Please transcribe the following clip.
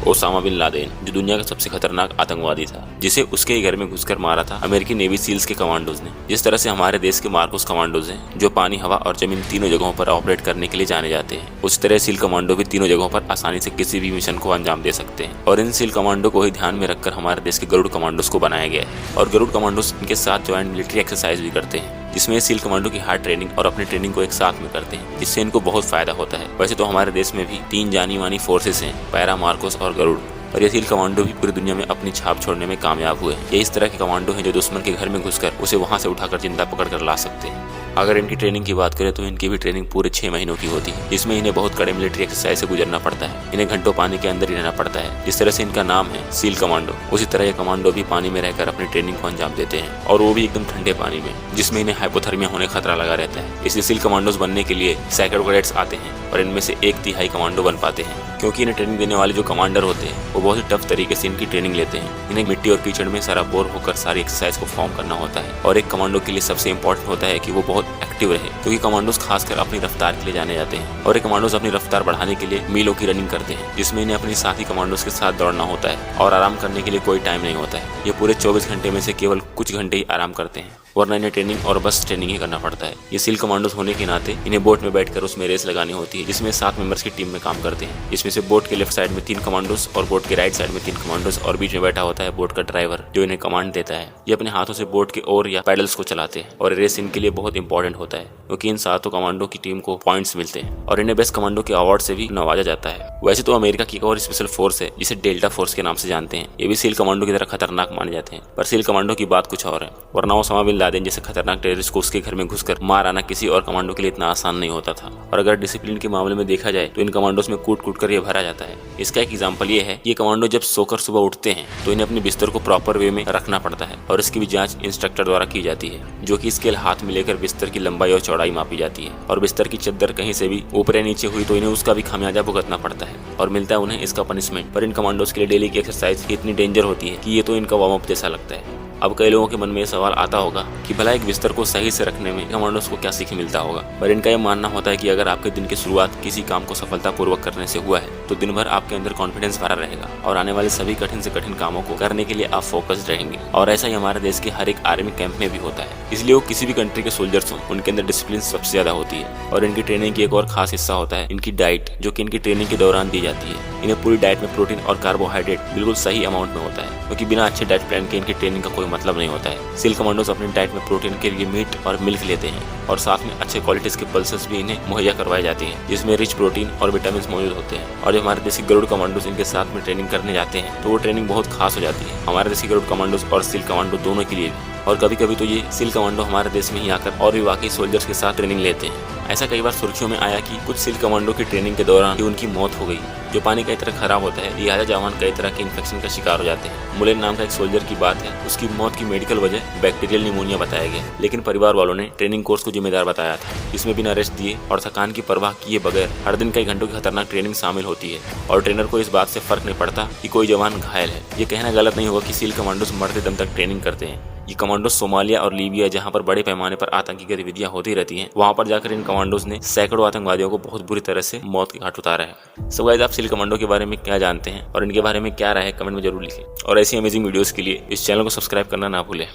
Osama bin Laden, जो दुनिया का सबसे खतरनाक आतंकवादी था, जिसे उसके घर में घुसकर मारा था अमेरिकी नेवी सील्स के कमांडोज ने। जिस तरह से हमारे देश के मार्कोस कमांडोज हैं, जो पानी, हवा और जमीन तीनों जगहों पर ऑपरेट करने के लिए जाने जाते हैं, उस तरह सील कमांडो भी तीनों जगहों पर आसानी से किसी भी मिशन को अंजाम दे सकते हैं। और इन सील कमांडो को ही ध्यान में रखकर हमारे देश के गरुड़ कमांडोज को बनाया गया है। और गरुड़ कमांडोज इनके साथ ज्वाइंट मिलिट्री एक्सरसाइज भी करते हैं, जिसमें सील कमांडो की हार्ड ट्रेनिंग और अपनी ट्रेनिंग को एक साथ में करते हैं, जिससे इनको बहुत फायदा होता है। वैसे तो हमारे देश में भी 3 जानी मानी फोर्सेस हैं, पैरा, मार्कोस और गरुड़, और ये सील कमांडो भी पूरी दुनिया में अपनी छाप छोड़ने में कामयाब हुए। ये इस तरह के कमांडो हैं जो दुश्मन के घर में घुसकर उसे वहां से उठाकर जिंदा पकड़ कर ला सकते हैं। अगर इनकी ट्रेनिंग की बात करें तो इनकी भी ट्रेनिंग पूरे 6 महीनों की होती है, जिसमें इन्हें बहुत कड़े मिलिट्री एक्सरसाइज से गुजरना पड़ता है। इन्हें घंटों पानी के अंदर ही रहना पड़ता है। जिस तरह से इनका नाम है सील कमांडो, उसी तरह ये कमांडो भी पानी में रहकर अपनी ट्रेनिंग को अंजाम देते हैं, और वो भी एकदम ठंडे पानी में, जिसमें इन्हें हाइपोथर्मिया होने का खतरा लगा रहता है। इसलिए सील कमांडोज बनने के लिए सैकड़ों कैडेट्स आते हैं, और इनमें से 1/3 कमांडो बन पाते हैं, क्योंकि इन्हें ट्रेनिंग देने वाले जो कमांडर होते हैं वो बहुत ही टफ तरीके से इनकी ट्रेनिंग लेते हैं। इन्हें मिट्टी और कीचड़ में सराबोर होकर सारी एक्सरसाइज को फॉर्म करना होता है। और एक कमांडो के लिए सबसे इंपॉर्टेंट होता है कि वो बहुत एक्टिव रहे, क्योंकि कमांडोज खासकर अपनी रफ्तार के लिए जाने जाते हैं, और ये कमांडोज अपनी रफ्तार बढ़ाने के लिए मीलों की रनिंग करते हैं, जिसमें इन्हें अपने साथी कमांडोज के साथ दौड़ना होता है, और आराम करने के लिए कोई टाइम नहीं होता है। ये पूरे 24 घंटे में से केवल कुछ घंटे ही आराम करते हैं, वरना इन्हें ट्रेनिंग और बस ट्रेनिंग ही करना पड़ता है। ये सील कमांडोज होने के नाते इन्हें बोट में बैठकर उसमें रेस लगानी होती है, जिसमें 7 मेंबर्स की टीम में काम करते हैं, जिसमें से बोट के लेफ्ट साइड में 3 कमांडोज और बोट के राइट साइड में 3 कमांडोज, और बीच में बैठा होता है बोट का ड्राइवर, जो इन्हें कमांड देता है। ये अपने हाथों से बोट के ओर या पैडल्स को चलाते हैं, और रेस इनके लिए बहुत इंपॉर्टेंट होता है, क्योंकि इन 7 कमांडो की टीम को पॉइंट्स मिलते हैं, और इन्हें बेस्ट कमांडो के अवार्ड से भी नवाजा जाता है। वैसे तो अमेरिका की एक और स्पेशल फोर्स है, जिसे डेल्टा फोर्स के नाम से जानते हैं। ये भी सील कमांडो की तरह खतरनाक माने जाते हैं, पर सील कमांडो की बात कुछ और है। वरना ओसामा बिन लादेन जैसे खतरनाक टेररिस्ट को उसके घर में घुसकर मार आना किसी और कमांडो के लिए इतना आसान नहीं होता था। और अगर डिसिप्लिन के मामले में देखा जाए तो इन कमांडोज में कूट कूट कर ये भरा जाता है। इसका एक एग्जांपल ये है, ये कमांडो जब सोकर सुबह उठते हैं तो इन्हें अपने बिस्तर को प्रॉपर वे में रखना पड़ता है, और इसकी भी जांच इंस्ट्रक्टर द्वारा की जाती है, जो कि स्केल हाथ में लेकर बिस्तर की लंबाई और चौड़ाई मापी जाती है। और बिस्तर की चद्दर कहीं से भी ऊपर या नीचे हुई तो इन्हें उसका भी खामियाजा भुगतना पड़ता है, और मिलता है उन्हें इसका पनिशमेंट। पर इन कमांडोज के लिए डेली की एक्सरसाइज इतनी डेंजर होती है कि ये तो इनका वार्म अप जैसा लगता है। अब कई लोगों के मन में ये सवाल आता होगा कि भला एक बिस्तर को सही से रखने में कमांडोज को क्या सीख मिलता होगा। पर इनका यह मानना होता है कि अगर आपके दिन की शुरुआत किसी काम को सफलतापूर्वक करने से हुआ है तो दिन भर आपके अंदर कॉन्फिडेंस भरा रहेगा, और आने वाले सभी कठिन से कठिन कामों को करने के लिए आप फोकस्ड रहेंगे। और ऐसा ही हमारे देश के हर एक आर्मी कैंप में भी होता है। इसलिए वो किसी भी कंट्री के सोल्जर्स हों, उनके अंदर डिसिप्लिन सबसे ज्यादा होती है। और इनकी ट्रेनिंग की एक और खास हिस्सा होता है इनकी डाइट, जो कि इनकी ट्रेनिंग के दौरान दी जाती है। इन्हें पूरी डाइट में प्रोटीन और कार्बोहाइड्रेट बिल्कुल सही अमाउंट में होता है, क्योंकि बिना अच्छे डाइट प्लान के इनकी ट्रेनिंग का कोई मतलब नहीं होता है। सील कमांडोज अपनी डाइट में प्रोटीन के लिए मीट और मिल्क लेते हैं, और साथ में अच्छे क्वालिटीज के पल्सेस भी इन्हें मुहैया करवाई जाती हैं, जिसमें रिच प्रोटीन और विटामिन मौजूद होते हैं। और जब हमारे देसी गरुड़ कमांडोज इनके साथ में ट्रेनिंग करने जाते हैं तो वो ट्रेनिंग बहुत खास हो जाती है, हमारे देसी गरुड़ कमांडोज और सील कमांडो दोनों के लिए भी। और कभी कभी तो ये सील कमांडो हमारे देश में ही आकर और भी वाकई सोल्जर्स के साथ ट्रेनिंग लेते हैं। ऐसा कई बार सुर्खियों में आया कि कुछ सील कमांडो की ट्रेनिंग के दौरान ही उनकी मौत हो गई, जो पानी कई तरह खराब होता है, लिहाजा जवान कई तरह के इन्फेक्शन का शिकार हो जाते हैं। मुलेन नाम का एक सोल्जर की बात है, उसकी मौत की मेडिकल वजह बैक्टीरियल निमोनिया बताया गया, लेकिन परिवार वालों ने ट्रेनिंग कोर्स को जिम्मेदार बताया था, इसमें बिना रेस्ट दिए और थकान की परवाह किए बगैर हर दिन कई घंटों की खतरनाक ट्रेनिंग शामिल होती है, और ट्रेनर को इस बात से फर्क नहीं पड़ता कि कोई जवान घायल है। ये कहना गलत नहीं होगा कि सील कमांडोज मरते दम तक ट्रेनिंग करते हैं। ये कमांडोज सोमालिया और लीबिया, जहां पर बड़े पैमाने पर आतंकी गतिविधियां होती रहती हैं, वहां पर जाकर इन कमांडोज ने सैकड़ों आतंकवादियों को बहुत बुरी तरह से मौत के घाट उतारा है। सो गाइस, आप सील कमांडो के बारे में क्या जानते हैं और इनके बारे में क्या राय है, कमेंट में जरूर लिखें। और ऐसी अमेजिंग वीडियोस के लिए इस चैनल को सब्सक्राइब करना ना भूलें।